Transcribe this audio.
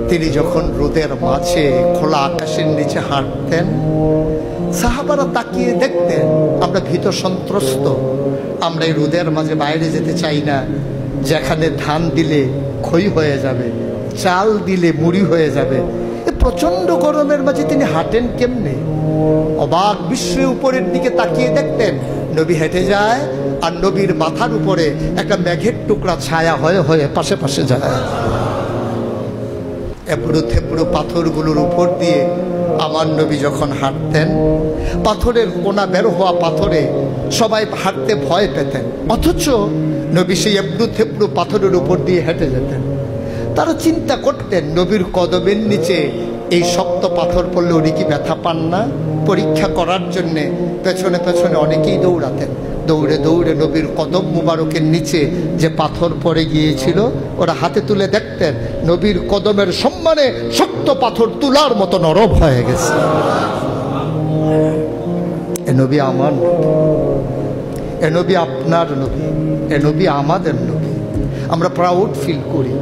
তিনি যখন রোদের মাঝে খোলা আকাশের নিচে হাঁটতেন, সাহাবারা তাকিয়ে দেখতেন আমরা ভীত সন্ত্রস্ত, আমরা এই রোদের মাঝে বাইরে যেতে চাই না, যেখানে ধান দিলে ক্ষয় হয়ে যাবে, চাল দিলে মুড়ি হয়ে যাবে। এ প্রচন্ড গরমের মাঝে তিনি হাঁটেন কেমনে? অবাক বিশ্বে উপরের দিকে তাকিয়ে দেখতেন নবী হেঁটে যায়, আর নবীর মাথার উপরে একটা মেঘের টুকরা ছায়া হয়ে হয়ে পাশে পাশে যায়। এবড়ো থেবড়ো পাথরগুলোর উপর দিয়ে আমার নবী যখন হাঁটতেন, পাথরের কোনা বের হওয়া পাথরে সবাই হাঁটতে ভয় পেতেন, অথচ নবী সেই এবড়ো থেবড়ো পাথরের উপর দিয়ে হেঁটে যেতেন। তারা চিন্তা করতেন নবীর কদমের নিচে এই শক্ত পাথর পড়লে উনি কি ব্যথা পান না? পরীক্ষা করার জন্যে পেছনে পেছনে অনেকেই দৌড়াতেন। দৌড়ে দৌড়ে নবীর কদম মুবারকের নিচে যে পাথর পড়ে গিয়েছিল ওরা হাতে তুলে দেখতেন নবীর কদমের সম্মানে শক্ত পাথর তুলার মতো নরম হয়ে গেছে। এ নবী আমার নবী, এ নবী আপনার নবী, এ নবী আমাদের নবী। আমরা প্রাউড ফিল করি।